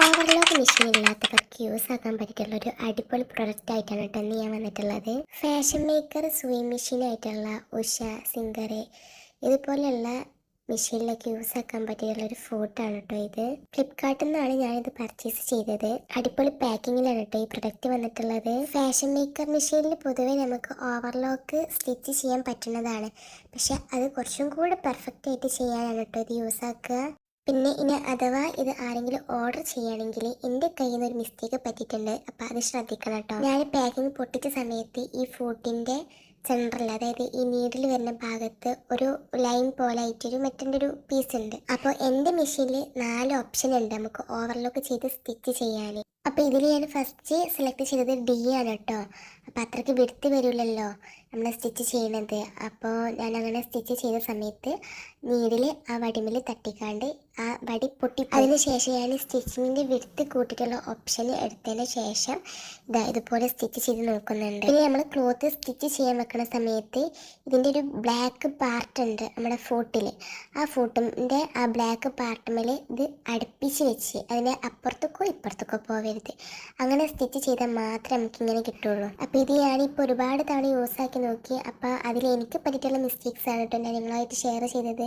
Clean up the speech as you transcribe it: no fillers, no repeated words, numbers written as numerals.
Overlock machine ഇല്ലാത്തവർക്ക് use ആക്കാൻ പറ്റിയിട്ടുള്ള ഒരു അടിപൊളി പ്രൊഡക്റ്റ് ആയിട്ടാണ് കേട്ടോ ഇന്ന് ഞാൻ വന്നിട്ടുള്ളത്. ഫാഷൻ മേക്കർ സൂയിങ് മെഷീൻ ആയിട്ടുള്ള ഉഷ സിംഗർ ഇതുപോലെയുള്ള മെഷീനിലൊക്കെ യൂസ് ആക്കാൻ പറ്റിയിട്ടുള്ള ഒരു ഫോട്ടാണ് കേട്ടോ ഇത്. ഫ്ലിപ്കാർട്ടിൽ നിന്നാണ് ഞാനിത് പർച്ചേസ് ചെയ്തത്. അടിപൊളി പാക്കിങ്ങിലാണ് കേട്ടോ ഈ പ്രൊഡക്റ്റ് വന്നിട്ടുള്ളത്. ഫാഷൻ മേക്കർ മെഷീനിൽ പൊതുവേ നമുക്ക് ഓവർലോക്ക് സ്റ്റിച്ച് ചെയ്യാൻ പറ്റുന്നതാണ്, പക്ഷെ അത് കുറച്ചും കൂടെ പെർഫെക്റ്റ് ആയിട്ട് ചെയ്യാനാണ് കേട്ടോ ഇത് യൂസ് ആക്കുക. പിന്നെ ഇനി അഥവാ ഇത് ആരെങ്കിലും ഓർഡർ ചെയ്യുകയാണെങ്കിൽ എൻ്റെ കയ്യിൽ നിന്ന് ഒരു മിസ്റ്റേക്ക് പറ്റിയിട്ടുണ്ട്, അപ്പോൾ അത് ശ്രദ്ധിക്കണം കേട്ടോ. ഞാൻ പാക്കിങ് പൊട്ടിച്ച സമയത്ത് ഈ ഫൂട്ടിൻ്റെ സെൻറ്ററിൽ, അതായത് ഈ നീഡിൽ വരുന്ന ഭാഗത്ത് ഒരു ലൈൻ പോലെ ആയിട്ടൊരു മെറ്റൻ്റെ ഒരു പീസ് ഉണ്ട്. അപ്പോൾ എൻ്റെ മെഷീനിൽ 4 ഓപ്ഷൻ ഉണ്ട് നമുക്ക് ഓവർലോക്ക് ചെയ്ത് സ്റ്റിച്ച് ചെയ്യാൻ. അപ്പോൾ ഇതിൽ ഞാൻ ഫസ്റ്റ് സെലക്ട് ചെയ്തത് ഡി ആണ് കേട്ടോ. അപ്പോൾ അത്രയ്ക്ക് വിടുത്ത് വരില്ലല്ലോ നമ്മൾ സ്റ്റിച്ച് ചെയ്യണത്. അപ്പോൾ ഞാൻ അങ്ങനെ സ്റ്റിച്ച് ചെയ്ത സമയത്ത് നീഡിൽ ആ വടിമിൽ തട്ടിക്കാണ്ട് ആ വടി പൊട്ടി. അതിന് ശേഷം ഞാൻ സ്റ്റിച്ചിങ്ങിൻ്റെ വിടുത്ത് കൂട്ടിയിട്ടുള്ള ഓപ്ഷൻ എടുത്തതിന് ശേഷം ഇതുപോലെ സ്റ്റിച്ച് ചെയ്ത് നോക്കുന്നുണ്ട്. പിന്നെ നമ്മൾ ക്ലോത്ത് സ്റ്റിച്ച് ചെയ്യാൻ വെക്കുന്ന സമയത്ത് ഇതിൻ്റെ ഒരു ബ്ലാക്ക് പാർട്ട് ഉണ്ട് നമ്മുടെ ഫോട്ടിൽ. ആ ഫോട്ടിൻ്റെ ആ ബ്ലാക്ക് പാർട്ടുമേൽ ഇത് അടുപ്പിച്ച് വെച്ച് അതിൻ്റെ അപ്പുറത്തേക്കോ ഇപ്പുറത്തേക്കോ പോവരുത്. അങ്ങനെ സ്റ്റിച്ച് ചെയ്താൽ മാത്രമേ നമുക്കിങ്ങനെ കിട്ടുള്ളൂ. അപ്പോൾ ഇത് ഞാനിപ്പോൾ ഒരുപാട് തവണ യൂസ് ആക്കി നോക്കി. അപ്പോൾ അതിൽ എനിക്ക് പറ്റിയിട്ടുള്ള മിസ്റ്റേക്സ് ആണ് കേട്ടോ ഞാൻ നിങ്ങളായിട്ട് ഷെയർ ചെയ്തത്.